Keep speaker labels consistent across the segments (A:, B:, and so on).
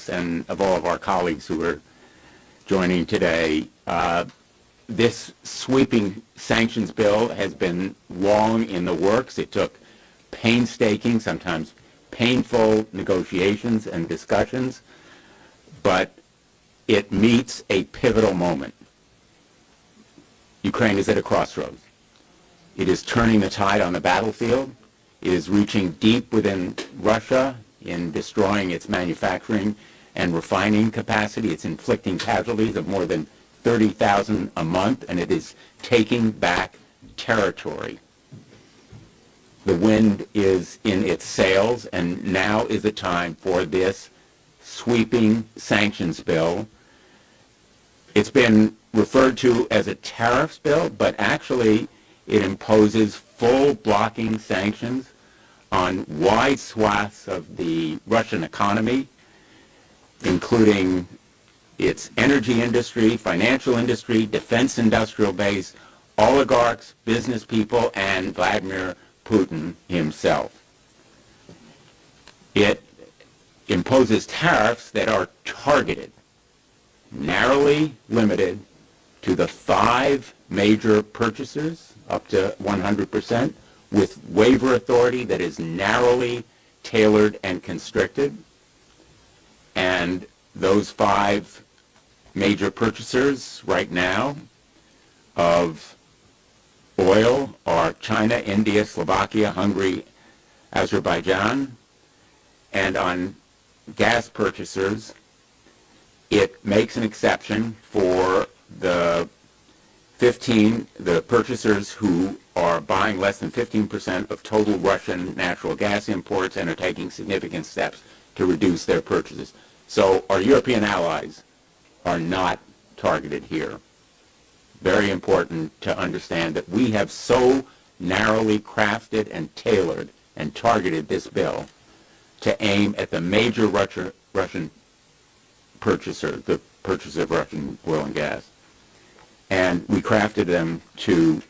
A: guests and of all of our colleagues who are joining today. This sweeping sanctions bill has been long in the works. It took painstaking, sometimes painful negotiations and discussions, but it meets a pivotal moment. Ukraine is at a crossroads. It is turning the tide on the battlefield. It is reaching deep within Russia in destroying its manufacturing and refining capacity. It's inflicting casualties of more than 30,000 a month, and it is taking back territory. The wind is in its sails, and now is the time for this sweeping sanctions bill. It's been referred to as a tariffs bill, but actually it imposes full blocking sanctions on wide swaths of the Russian economy, including its energy industry, financial industry, defense industrial base, oligarchs, business people, and Vladimir Putin himself. It imposes tariffs that are targeted, narrowly limited to the 5 major purchasers, up to 100%, with waiver authority that is narrowly tailored and constricted. And those 5 major purchasers right now of oil are China, India, Slovakia, Hungary, Azerbaijan. And on gas purchasers, it makes an exception for the purchasers who are buying less than 15% of total Russian natural gas imports and are taking significant steps to reduce their purchases. So our European allies are not targeted here. Very important to understand that we have so narrowly crafted and tailored and targeted this bill to aim at the major Russian purchaser, the purchaser of Russian oil and gas. And we crafted them to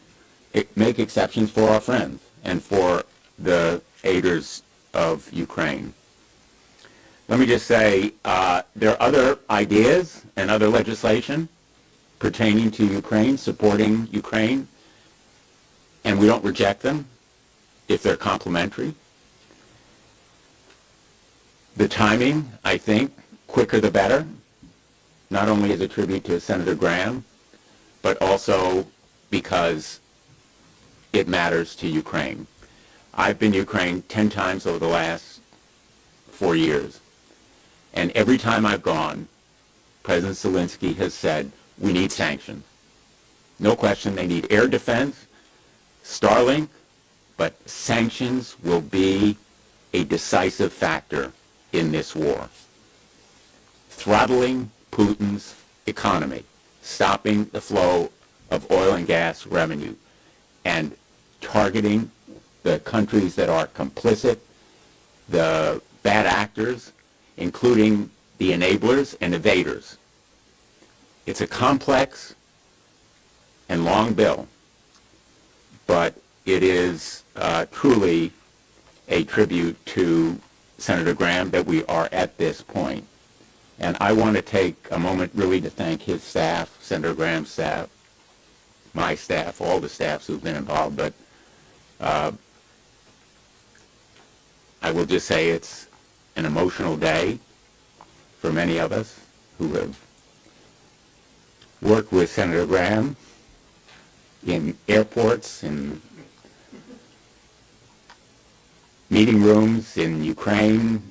A: make exceptions for our friends and for the aiders of Ukraine. Let me just say, there are other ideas and other legislation pertaining to Ukraine, supporting Ukraine, and we don't reject them if they're complementary. The timing, I think, quicker the better, not only as a tribute to Senator Graham, but also because it matters to Ukraine. I've been to Ukraine 10 times over the last 4 years. And every time I've gone, President Zelensky has said, we need sanctions. No question, they need air defense, Starlink, but sanctions will be a decisive factor in this war. Throttling Putin's economy, stopping the flow of oil and gas revenue, and targeting the countries that are complicit, the bad actors, including the enablers and evaders. It's a complex and long bill, but it is truly a tribute to Senator Graham that we are at this point. And I want to take a moment really to thank his staff, Senator Graham's staff, my staff, all the staffs who've been involved, but I will just say it's an emotional day for many of us who have worked with Senator Graham in airports, in meeting rooms in Ukraine,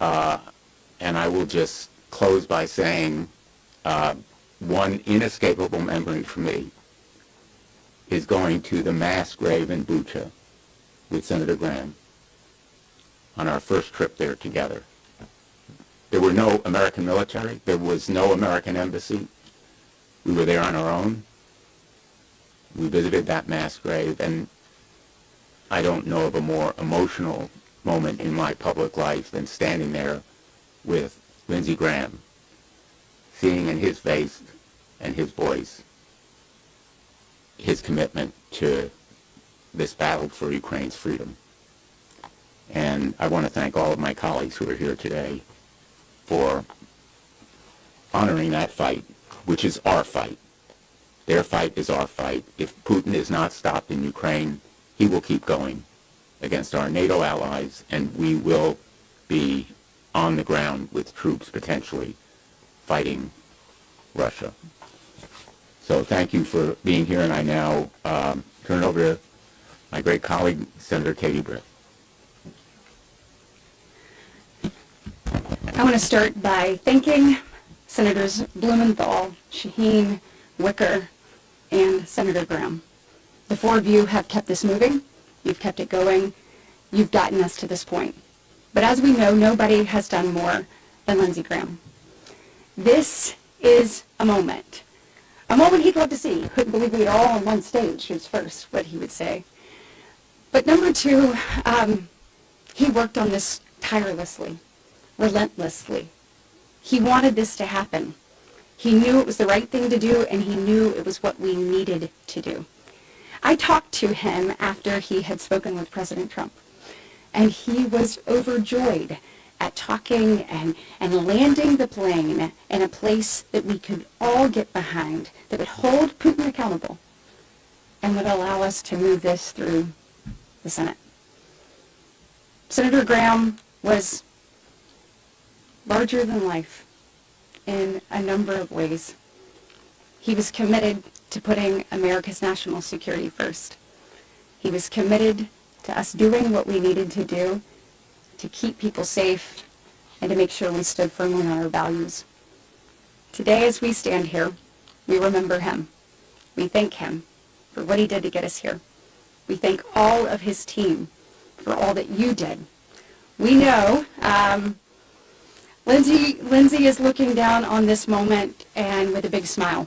A: and I will just close by saying one inescapable memory for me is going to the mass grave in Bucha with Senator Graham on our first trip there together. There were no American military. There was no American embassy. We were there on our own. We visited that mass grave, and I don't know of a more emotional moment in my public life than standing there with Lindsey Graham, seeing in his face and his voice his commitment to this battle for Ukraine's freedom. And I want to thank all of my colleagues who are here today for honoring that fight, which is our fight. Their fight is our fight. If Putin is not stopped in Ukraine, he will keep going against our NATO allies, and we will be on the ground with troops potentially fighting Russia. So thank you for being here, and I now turn it over to my great colleague, Senator Katie Britt.
B: I want to start by thanking Senators Blumenthal, Shaheen, Wicker, and Senator Graham. The four of you have kept this moving. You've kept it going. You've gotten us to this point. But as we know, nobody has done more than Lindsey Graham. This is a moment he'd love to see. Couldn't believe we were all on one stage was first what he would say. But number two, he worked on this tirelessly, relentlessly. He wanted this to happen. He knew it was the right thing to do, and he knew it was what we needed to do. I talked to him after he had spoken with President Trump, and he was overjoyed at talking and landing the plane in a place that we could all get behind, that would hold Putin accountable and would allow us to move this through the Senate. Senator Graham was larger than life in a number of ways. He was committed to putting America's national security first. He was committed to us doing what we needed to do to keep people safe and to make sure we stood firmly on our values. Today, as we stand here, we remember him. We thank him for what he did to get us here. We thank all of his team for all that you did. We know Lindsey is looking down on this moment and with a big smile.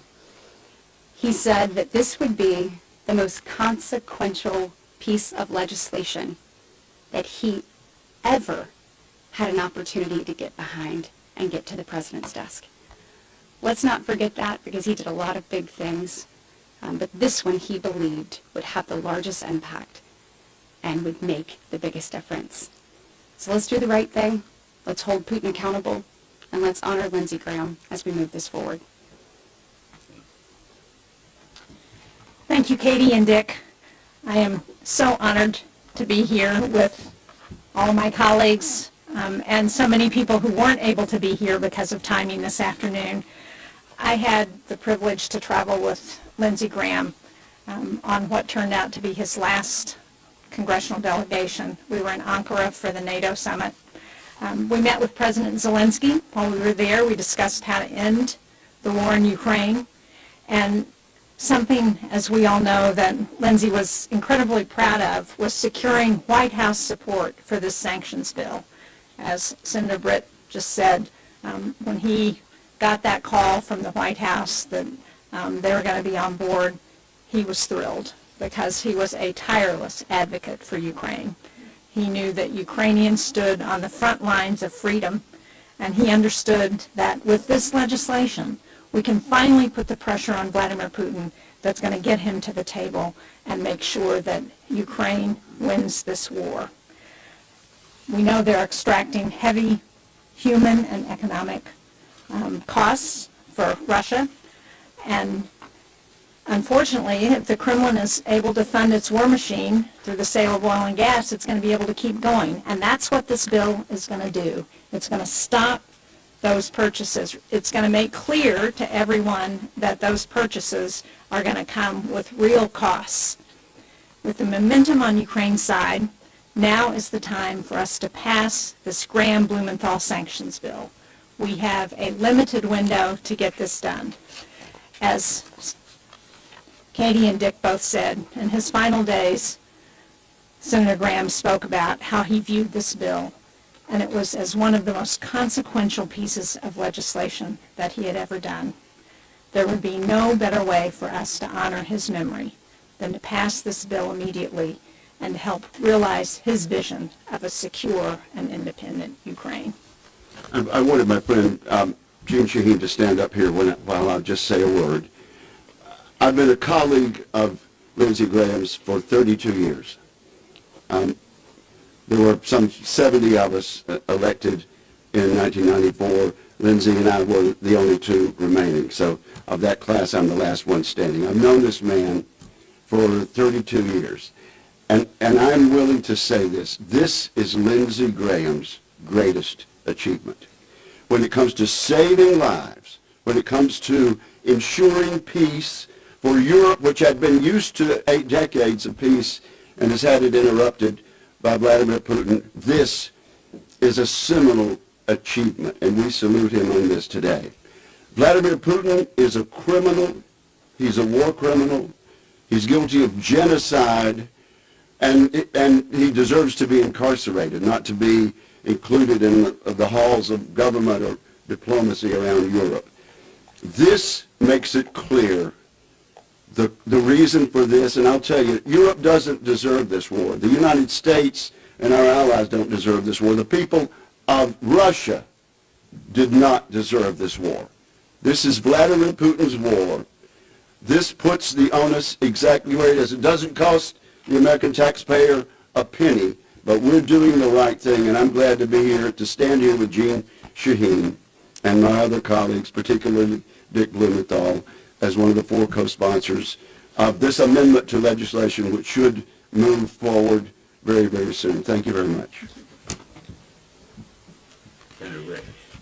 B: He said that this would be the most consequential piece of legislation that he ever had an opportunity to get behind and get to the president's desk. Let's not forget that, because he did a lot of big things, but this one he believed would have the largest impact and would make the biggest difference. So let's do the right thing, let's hold Putin accountable, and let's honor Lindsey Graham as we move this forward.
C: Thank you, Katie and Dick. I am so honored to be here with all my colleagues and so many people who weren't able to be here because of timing this afternoon. I had the privilege to travel with Lindsey Graham on what turned out to be his last congressional delegation. We were in Ankara for the NATO summit. We met with President Zelensky. While we were there, we discussed how to end the war in Ukraine. And something, as we all know, that Lindsey was incredibly proud of was securing White House support for this sanctions bill. As Senator Britt just said, when he got that call from the White House that they were going to be on board, he was thrilled because he was a tireless advocate for Ukraine. He knew that Ukrainians stood on the front lines of freedom, and he understood that with this legislation, we can finally put the pressure on Vladimir Putin that's going to get him to the table and make sure that Ukraine wins this war. We know they're extracting heavy human and economic costs for Russia, and unfortunately, if the Kremlin is able to fund its war machine through the sale of oil and gas, it's going to be able to keep going, and that's what this bill is going to do. It's going to stop those purchases. It's going to make clear to everyone that those purchases are going to come with real costs. With the momentum on Ukraine's side, now is the time for us to pass this Graham-Blumenthal sanctions bill. We have a limited window to get this done. As Katie and Dick both said, in his final days, Senator Graham spoke about how he viewed this bill, and it was as one of the most consequential pieces of legislation that he had ever done. There would be no better way for us to honor his memory than to pass this bill immediately and help realize his vision of a secure and independent Ukraine.
D: I wanted my friend Gene Shaheen to stand up here while I'll just say a word. I've been a colleague of Lindsey Graham's for 32 years. There were some 70 of us elected in 1994. Lindsay and I were the only two remaining. So of that class, I'm the last one standing. I've known this man for 32 years. And I'm willing to say this. This is Lindsey Graham's greatest achievement. When it comes to saving lives, when it comes to ensuring peace for Europe, which had been used to 8 decades of peace and has had it interrupted by Vladimir Putin, this is a seminal achievement, and we salute him on this today. Vladimir Putin is a criminal. He's a war criminal. He's guilty of genocide, and he deserves to be incarcerated, not to be included in the halls of government or diplomacy around Europe. This makes it clear the reason for this, and I'll tell you, Europe doesn't deserve this war. The United States and our allies don't deserve this war. The people of Russia did not deserve this war. This is Vladimir Putin's war. This puts the onus exactly where it is. It doesn't cost the American taxpayer a penny, but we're doing the right thing, and I'm glad to be here, to stand here with Jean Shaheen and my other colleagues, particularly Dick Blumenthal, as one of the 4 co-sponsors of this amendment to legislation, which should move forward very, very soon. Thank you very much.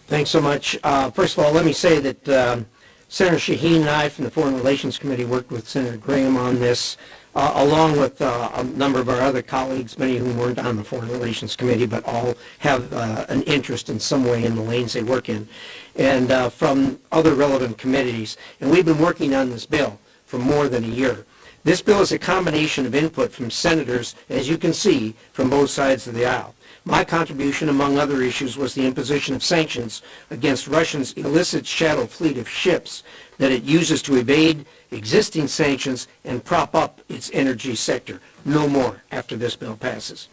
E: Thanks so much. First of all, let me say that Senator Shaheen and I from the Foreign Relations Committee worked with Senator Graham on this, along with a number of our other colleagues, many of whom weren't on the Foreign Relations Committee, but all have an interest in some way in the lanes they work in, and from other relevant committees. And we've been working on this bill for more than a year. This bill is a combination of input from senators, as you can see, from both sides of the aisle. My contribution, among other issues, was the imposition of sanctions against Russia's illicit shadow fleet of ships that it uses to evade existing sanctions and prop up its energy sector. No more after this bill passes.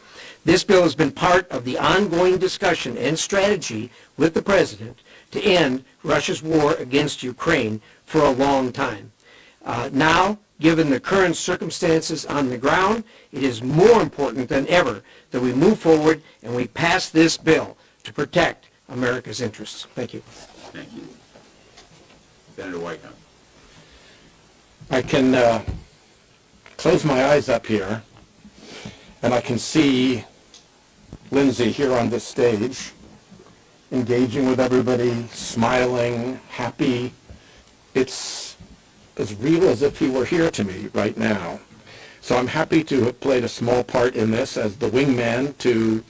E: This bill has been part of the ongoing discussion and strategy with the President to end Russia's war against Ukraine for a long time. Now, given the current circumstances on the ground, it is more important than ever that we move forward and we pass this bill to protect America's interests. Thank you.
A: Thank you. Senator Whitehouse.
F: I can close my eyes up here, and I can see Lindsay here on this stage, engaging with everybody, smiling, happy. It's as real as if he were here to me right now. So I'm happy to have played a small part in this as the wingman to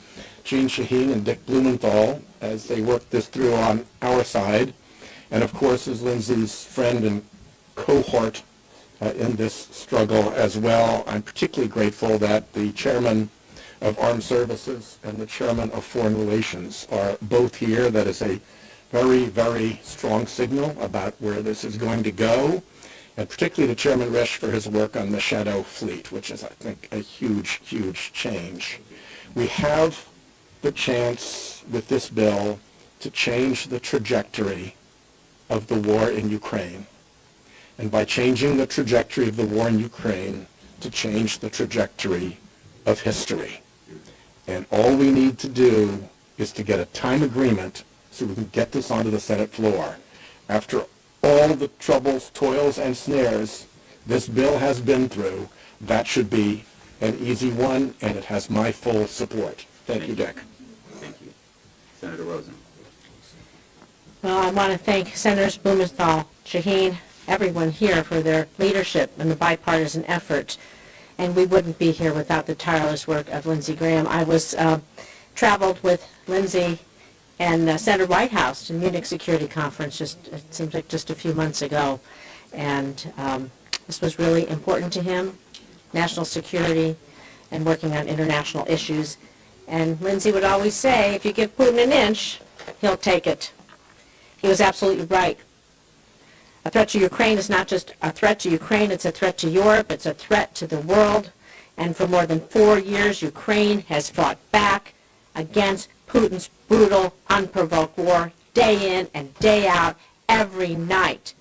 F: Jean Shaheen and Dick Blumenthal as they work this through on our side, and of course as Lindsay's friend and cohort in this struggle as well. I'm particularly grateful that the chairman of Armed Services and the chairman of Foreign Relations are both here. That is a very, very strong signal about where this is going to go, and particularly to Chairman Risch for his work on the Shadow Fleet, which is, I think, a huge, huge change. We have the chance with this bill to change the trajectory of the war in Ukraine. And by changing the trajectory of the war in Ukraine, to change the trajectory of history. And all we need to do is to get a time agreement so we can get this onto the Senate floor. After all the troubles, toils, and snares this bill has been through, that should be an easy one, and it has my full support. Thank you, Dick.
A: Thank you. Senator Rosen.
C: Well, I want to thank Senators Blumenthal, Shaheen, everyone here for their leadership and the bipartisan effort. And we wouldn't be here without the tireless work of Lindsey Graham. I was traveled with Lindsey and Senator Whitehouse to Munich Security Conference, it seems like just a few months ago. And this was really important to him, national security and working on international issues. And Lindsey would always say, if you give Putin an inch, he'll take it. He was absolutely right. A threat to Ukraine is not just a threat to Ukraine, it's a threat to Europe, it's a threat to the world. And for more than 4 years, Ukraine has fought back against Putin's brutal, unprovoked war, day in and day out, every night.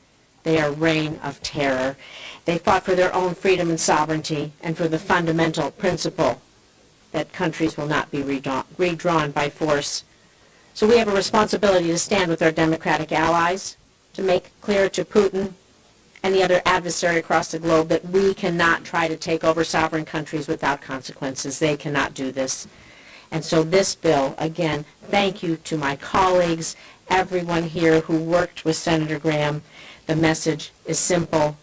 C: Their reign of terror. They fought for their own freedom and sovereignty and for the fundamental principle that countries will not be redrawn by force. So we have a responsibility to stand with our democratic allies, to make clear to Putin and the other adversary across the globe that we cannot try to take over sovereign countries without consequences. They cannot do this. And so this bill, again, thank you to my colleagues, everyone here who worked with Senator Graham. The message is simple.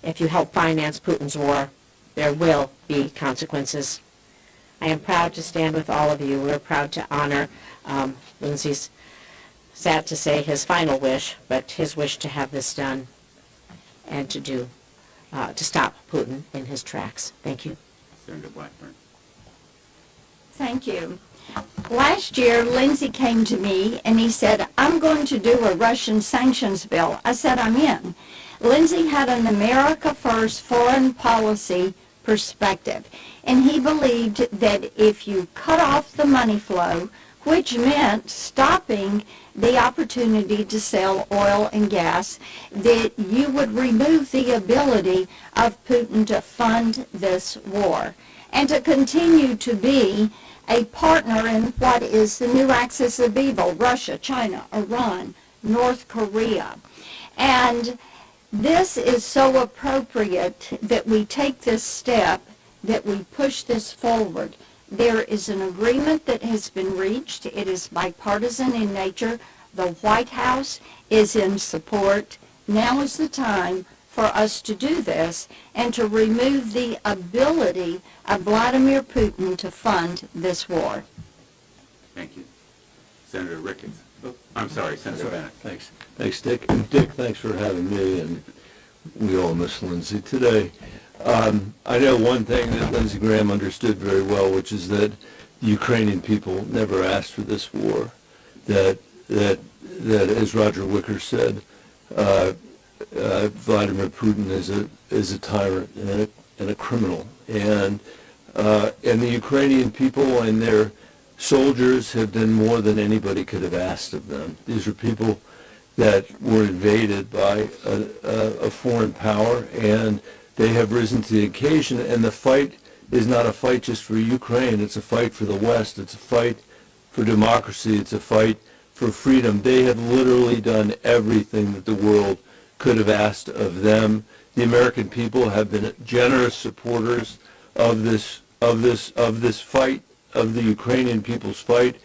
C: If you help finance Putin's war, there will be consequences. I am proud to stand with all of you. We're proud to honor Lindsay's, sad to say, his final wish, but his wish to have this done and to stop Putin in his tracks. Thank you.
A: Senator Blackburn.
G: Thank you. Last year, Lindsay came to me and he said, I'm going to do a Russian sanctions bill. I said, I'm in. Lindsay had an America First foreign policy perspective, and he believed that if you cut off the money flow, which meant stopping the opportunity to sell oil and gas, that you would remove the ability of Putin to fund this war and to continue to be a partner in what is the new axis of evil, Russia, China, Iran, North Korea. And this is so appropriate that we take this step, that we push this forward. There is an agreement that has been reached. It is bipartisan in nature. The White House is in support. Now is the time for us to do this and to remove the ability of Vladimir Putin to fund this war.
A: Thank you. Senator Ricketts. Oh, I'm sorry, Senator Bennett.
H: Thanks. Thanks, Dick. And Dick, thanks for having me, and we all miss Lindsay today. I know one thing that Lindsey Graham understood very well, which is that the Ukrainian people never asked for this war. That as Roger Wicker said, Vladimir Putin is a tyrant and a criminal, and the Ukrainian people and their soldiers have done more than anybody could have asked of them. These are people that were invaded by a foreign power, and they have risen to the occasion. And the fight is not a fight just for Ukraine. It's a fight for the West. It's a fight for democracy. It's a fight for freedom. They have literally done everything that the world could have asked of them. The American people have been generous supporters of this fight, of the Ukrainian people's fight.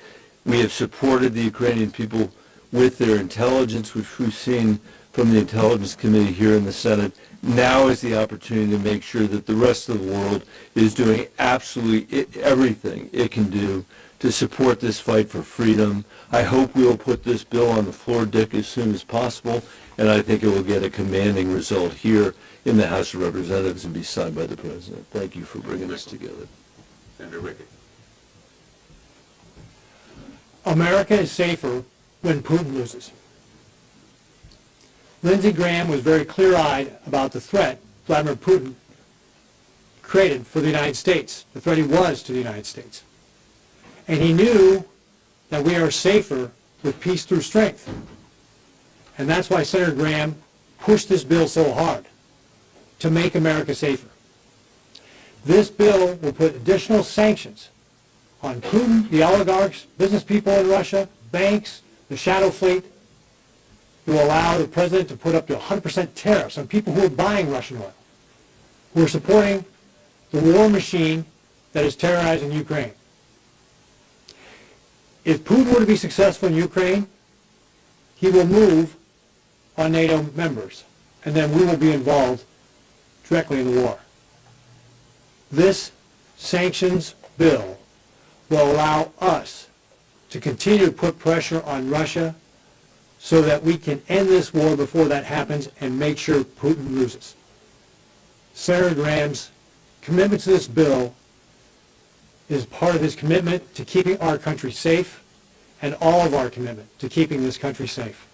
H: We have supported the Ukrainian people with their intelligence, which we've seen from the Intelligence Committee here in the Senate. Now is the opportunity to make sure that the rest of the world is doing absolutely everything it can do to support this fight for freedom. I hope we will put this bill on the floor, Dick, as soon as possible, and I think it will get a commanding result here in the House of Representatives and be signed by the President. Thank you for bringing this together.
A: Senator Ricketts.
E: America is safer when Putin loses. Lindsey Graham was very clear-eyed about the threat Vladimir Putin created for the United States, the threat he was to the United States. And he knew that we are safer with peace through strength. And that's why Senator Graham pushed this bill so hard, to make America safer. This bill will put additional sanctions on Putin, the oligarchs, business people in Russia, banks, the shadow fleet. It will allow the president to put up to 100% tariffs on people who are buying Russian oil, who are supporting the war machine that is terrorizing Ukraine. If Putin were to be successful in Ukraine, he will move on NATO members, and then we will be involved directly in the war. This sanctions bill will allow us to continue to put pressure on Russia so that we can end this war before that happens and make sure Putin loses. Senator Graham's commitment to this bill is part of his commitment to keeping our country safe and all of our commitment to keeping this country safe.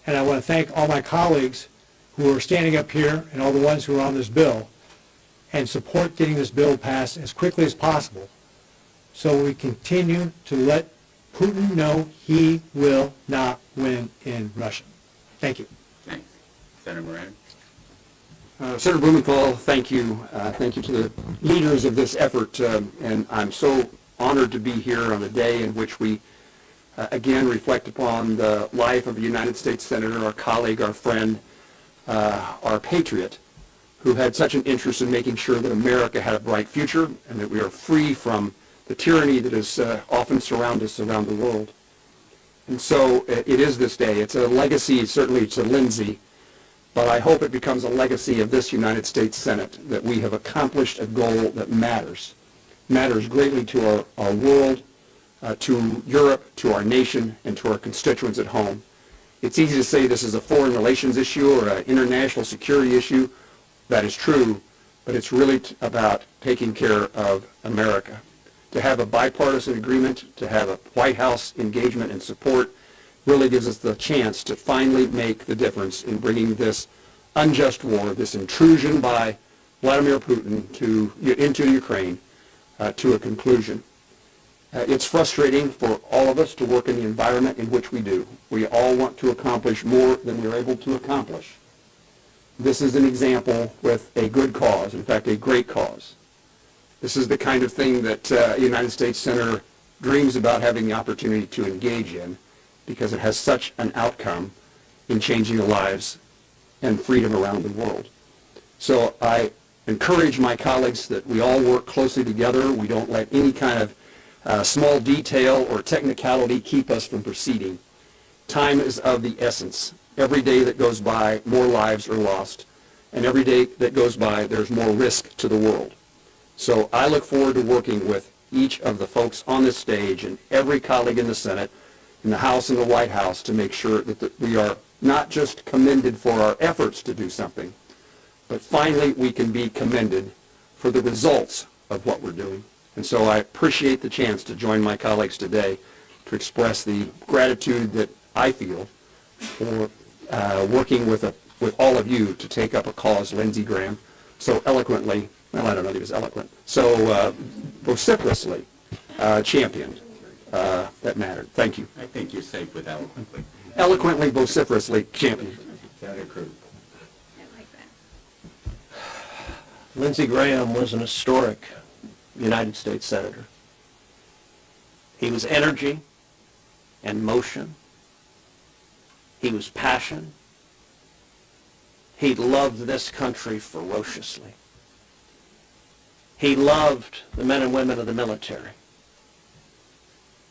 E: And I want to thank all my colleagues who are standing up here and all the ones who are on this bill and support getting this bill passed as quickly as possible so we continue to let Putin know he will not win in Russia. Thank you.
A: Thanks. Senator Moran.
I: Senator Blumenthal, thank you. Thank you to the leaders of this effort. And I'm so honored to be here on a day in which we again reflect upon the life of a United States Senator, our colleague, our friend, our patriot, who had such an interest in making sure that America had a bright future and that we are free from the tyranny that is often surround us around the world. And so it is this day. It's a legacy, certainly, to Lindsey, but I hope it becomes a legacy of this United States Senate, that we have accomplished a goal that matters greatly to our world, to Europe, to our nation, and to our constituents at home. It's easy to say this is a foreign relations issue or an international security issue. That is true, but it's really about taking care of America. To have a bipartisan agreement, to have a White House engagement and support, really gives us the chance to finally make the difference in bringing this unjust war, this intrusion by Vladimir Putin into Ukraine, to a conclusion. It's frustrating for all of us to work in the environment in which we do. We all want to accomplish more than we're able to accomplish. This is an example with a good cause, in fact, a great cause. This is the kind of thing that a United States Senator dreams about having the opportunity to engage in, because it has such an outcome in changing the lives and freedom around the world. So I encourage my colleagues that we all work closely together. We don't let any kind of small detail or technicality keep us from proceeding. Time is of the essence. Every day that goes by, more lives are lost. And every day that goes by, there's more risk to the world. So I look forward to working with each of the folks on this stage and every colleague in the Senate, in the House and the White House, to make sure that we are not just commended for our efforts to do something, but finally we can be commended for the results of what we're doing. And so I appreciate the chance to join my colleagues today to express the gratitude that I feel for working with all of you to take up a cause Lindsey Graham so eloquently, well, I don't know if he was eloquent, so vociferously championed that mattered. Thank you.
A: I think you're safe with eloquently.
I: Eloquently, vociferously championed.
A: That occurred.
E: Lindsey Graham was an historic United States Senator. He was energy and motion. He was passion. He loved this country ferociously. He loved the men and women of the military.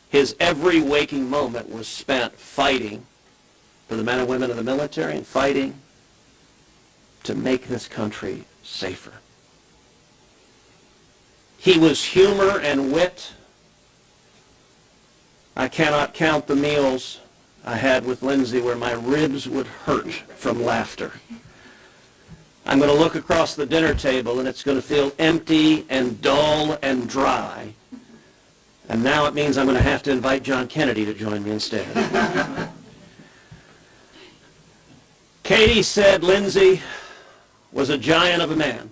E: His every waking moment was spent fighting for the men and women of the military and fighting to make this country safer. He was humor and wit. I cannot count the meals I had with Lindsey where my ribs would hurt from laughter. I'm going to look across the dinner table and it's going to feel empty and dull and dry. And now it means I'm going to have to invite John Kennedy to join me instead. Katie said Lindsey was a giant of a man.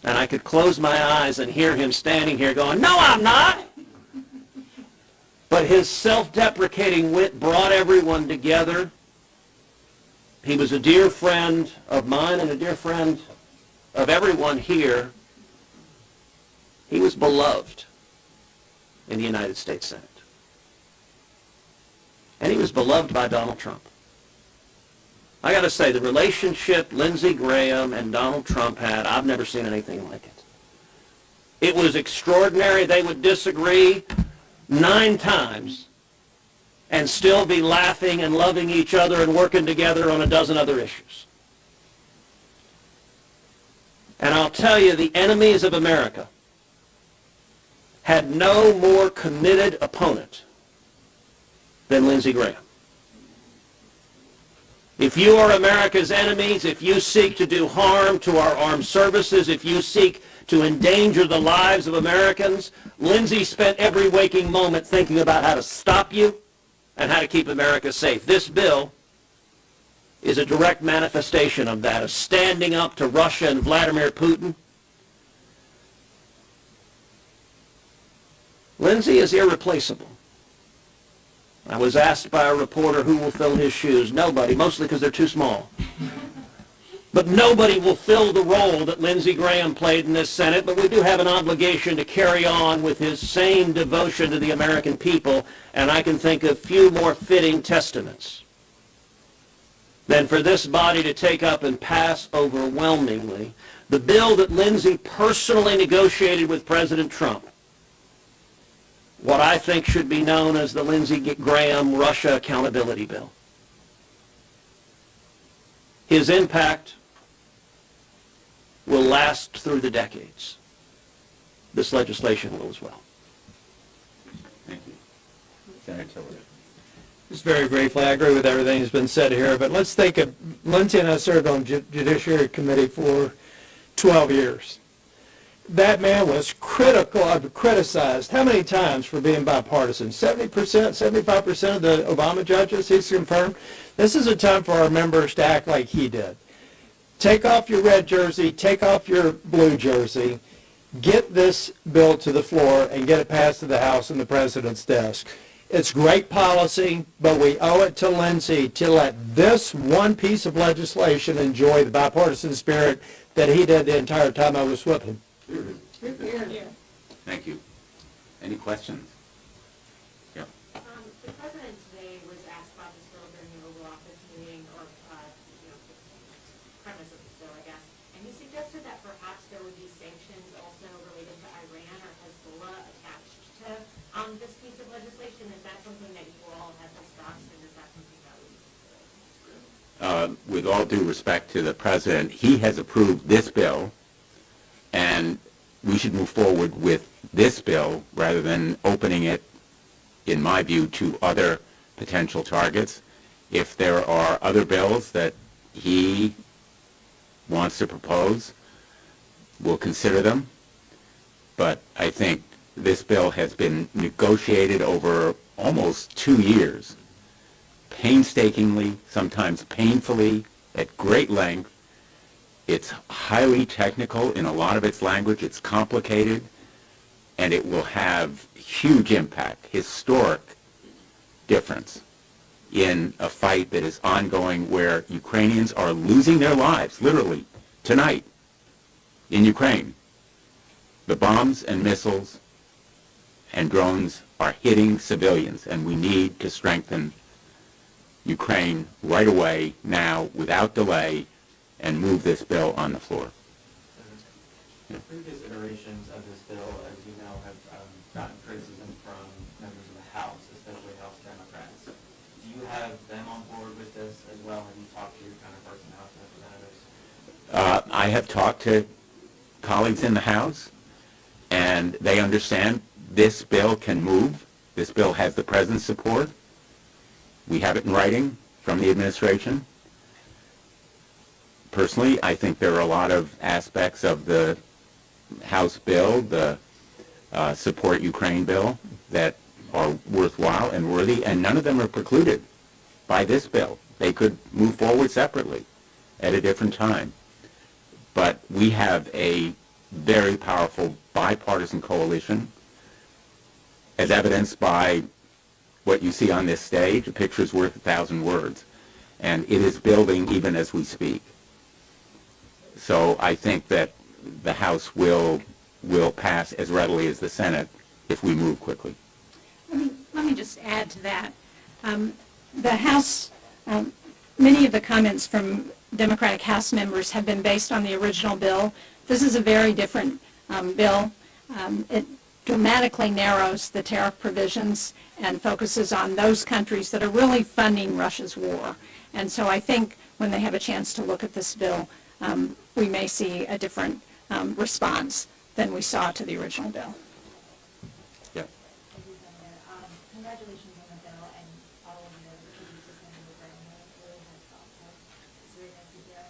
E: And I could close my eyes and hear him standing here going, "No, I'm not!" But his self-deprecating wit brought everyone together. He was a dear friend of mine and a dear friend of everyone here. He was beloved in the United States Senate. And he was beloved by Donald Trump. I got to say, the relationship Lindsey Graham and Donald Trump had, I've never seen anything like it. It was extraordinary. They would disagree 9 times and still be laughing and loving each other and working together on a dozen other issues. And I'll tell you, the enemies of America had no more committed opponent than Lindsey Graham. If you are America's enemies, if you seek to do harm to our armed services, if you seek to endanger the lives of Americans, Lindsey spent every waking moment thinking about how to stop you and how to keep America safe. This bill is a direct manifestation of that, of standing up to Russia and Vladimir Putin. Lindsey is irreplaceable. I was asked by a reporter who will fill his shoes. Nobody, mostly because they're too small. But nobody will fill the role that Lindsey Graham played in this Senate, but we do have an obligation to carry on with his same devotion to the American people, and I can think of few more fitting testaments than for this body to take up and pass overwhelmingly the bill that Lindsey personally negotiated with President Trump, what I think should be known as the Lindsey Graham Russia Accountability Bill. His impact will last through the decades. This legislation will as well.
A: Thank you. Senator Tiller.
H: Just very briefly, I agree with everything that's been said here, but let's think of, Lindsey and I served on Judiciary Committee for 12 years. That man was criticized how many times for being bipartisan? 70%, 75% of the Obama judges, he's confirmed. This is a time for our members to act like he did. Take off your red jersey, take off your blue jersey, get this bill to the floor and get it passed to the House and the President's desk. It's great policy, but we owe it to Lindsey to let this one piece of legislation enjoy the bipartisan spirit that he did the entire time I was with him.
A: Thank you. Any questions? Yeah.
J: The President today was asked about this bill during the Oval Office meeting, or premise of this bill, I guess, and he suggested that perhaps there would be sanctions also related to Iran or Hezbollah attached to this piece of legislation. Is that something that you all have discussed, and is that something that would be considered?
A: With all due respect to the President, he has approved this bill, and we should move forward with this bill rather than opening it, in my view, to other potential targets. If there are other bills that he wants to propose, we'll consider them. But I think this bill has been negotiated over almost 2 years, painstakingly, sometimes painfully, at great length. It's highly technical in a lot of its language. It's complicated, and it will have huge impact, historic difference in a fight that is ongoing where Ukrainians are losing their lives, literally, tonight in Ukraine. The bombs and missiles and drones are hitting civilians, and we need to strengthen Ukraine right away, now, without delay, and move this bill on the floor.
K: Previous iterations of this bill, as you know, have gotten criticism from members of the House, especially House Democrats. Do you have them on board with this as well? Have you talked to your counterparts in the House of Representatives?
A: I have talked to colleagues in the House, and they understand this bill can move. This bill has the President's support. We have it in writing from the administration. Personally, I think there are a lot of aspects of the House bill, the Support Ukraine bill, that are worthwhile and worthy, and none of them are precluded by this bill. They could move forward separately at a different time. But we have a very powerful bipartisan coalition, as evidenced by what you see on this stage. A picture's worth 1,000 words, and it is building even as we speak. So I think that the House will pass as readily as the Senate if we move quickly.
C: Let me just add to that. The House, many of the comments from Democratic House members have been based on the original bill. This is a very different bill. It dramatically narrows the tariff provisions and focuses on those countries that are really funding Russia's war. And so I think when they have a chance to look at this bill, we may see a different response than we saw to the original bill.
A: Yeah.
J: Thank you, Senator. Congratulations on the bill, and all of the tributes to Senator Graham. Really has helped. It's very nice to hear.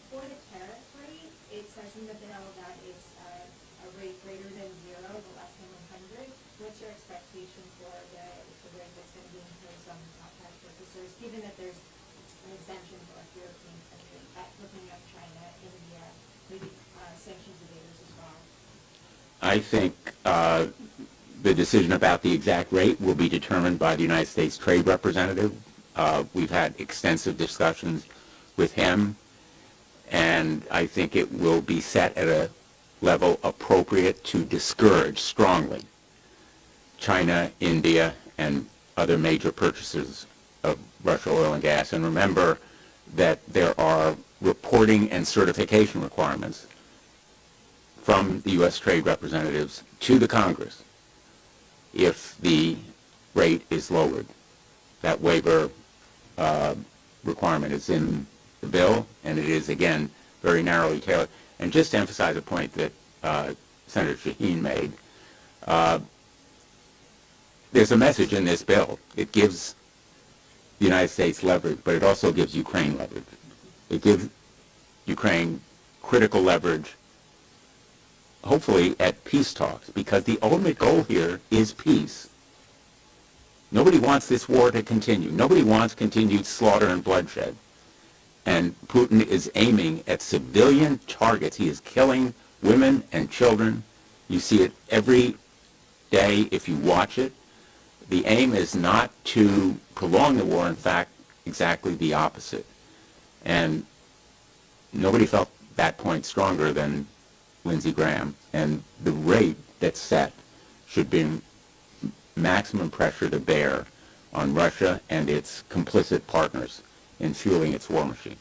J: For the tariff rate, it says in the bill that it's a rate greater than 0, but less than 100. What's your expectation for the rate that's going to be imposed on top tax purchasers, given that there's an exemption for like European countries, looking at China, India, maybe sanctions evaders as well?
A: I think the decision about the exact rate will be determined by the United States Trade Representative. We've had extensive discussions with him, and I think it will be set at a level appropriate to discourage strongly China, India, and other major purchasers of Russian oil and gas. And remember that there are reporting and certification requirements from the U.S. trade representatives to the Congress if the rate is lowered. That waiver requirement is in the bill, and it is, again, very narrowly tailored. And just to emphasize a point that Senator Shaheen made, there's a message in this bill. It gives the United States leverage, but it also gives Ukraine leverage. It gives Ukraine critical leverage, hopefully at peace talks, because the ultimate goal here is peace. Nobody wants this war to continue. Nobody wants continued slaughter and bloodshed. And Putin is aiming at civilian targets. He is killing women and children. You see it every day if you watch it. The aim is not to prolong the war. In fact, exactly the opposite. And nobody felt that point stronger than Lindsey Graham. And the rate that's set should bring maximum pressure to bear on Russia and its complicit partners in fueling its war machine.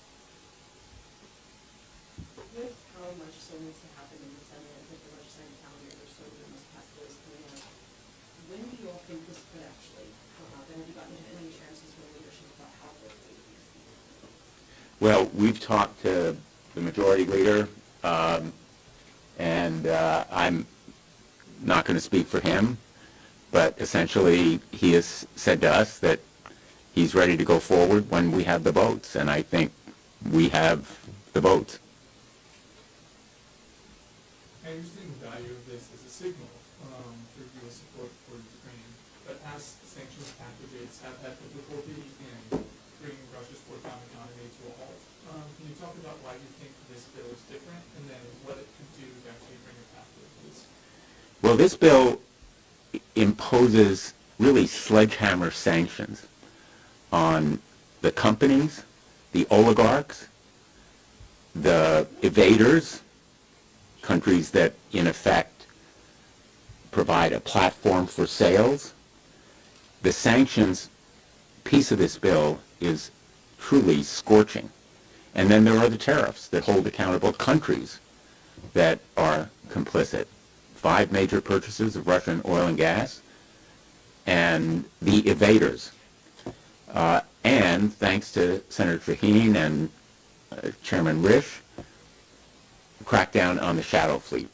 L: With how much still needs to happen in the Senate, with the legislative calendar, there's so many most passed bills coming up. When do you all think this could actually come up? And have you gotten any assurances from leadership about how quickly it is?
A: Well, we've talked to the majority leader, and I'm not going to speak for him, but essentially he has said to us that he's ready to go forward when we have the votes, and I think we have the votes.
M: I understand the value of this as a signal for U.S. support for Ukraine, but as sanctions packages have had difficulty in bringing Russia's wartime economy to a halt, can you talk about why you think this bill is different, and then what it could do to actually bring it back to peace?
A: Well, this bill imposes really sledgehammer sanctions on the companies, the oligarchs, the evaders, countries that in effect provide a platform for sales. The sanctions piece of this bill is truly scorching. And then there are the tariffs that hold accountable countries that are complicit. 5 major purchases of Russian oil and gas, and the evaders. And thanks to Senator Shaheen and Chairman Risch, crackdown on the shadow fleet.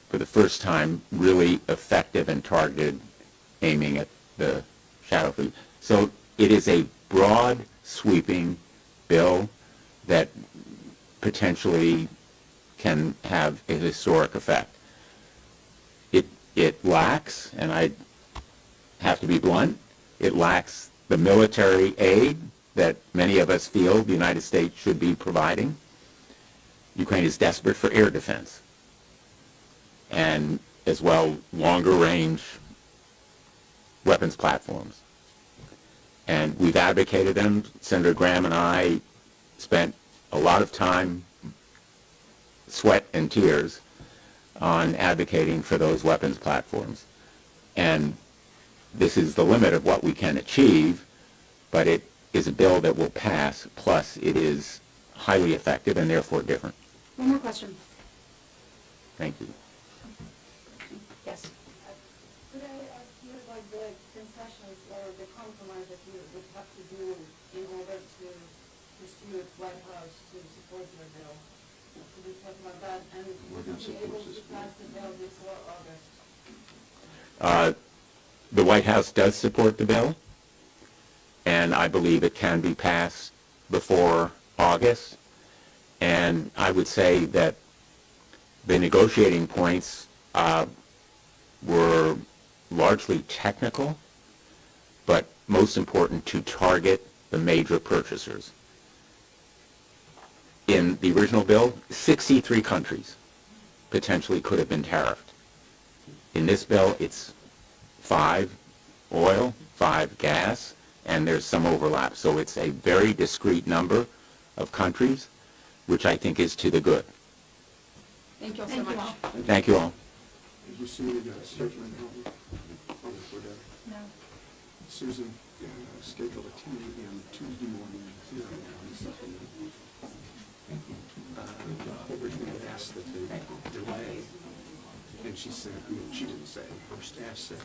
A: For the first time, really effective and targeted aiming at the shadow fleet. So it is a broad, sweeping bill that potentially can have a historic effect. It lacks, and I have to be blunt, it lacks the military aid that many of us feel the United States should be providing. Ukraine is desperate for air defense, and as well longer range weapons platforms. And we've advocated them. Senator Graham and I spent a lot of time, sweat and tears, on advocating for those weapons platforms. And this is the limit of what we can achieve, but it is a bill that will pass, plus it is highly effective and therefore different.
B: One more question.
A: Thank you.
B: Yes.
L: Could I ask you about the concessions or the compromise that you would have to do in order to pursue White House to support your bill? Could you talk about that? And would you be able to pass the bill before August?
A: The White House does support the bill, and I believe it can be passed before August. And I would say that the negotiating points were largely technical, but most important to target the major purchasers. In the original bill, 63 countries potentially could have been tariffed. In this bill, it's 5 oil, 5 gas, and there's some overlap. So it's a very discrete number of countries. which I think is to the good.
B: Thank you all so much.
A: Thank you all.
I: Did you see the scheduling problem?
C: No.
I: Susan scheduled a 10 a.m. Tuesday morning hearing on something. Originally asked that they delay, and she said, she didn't say, her staff said,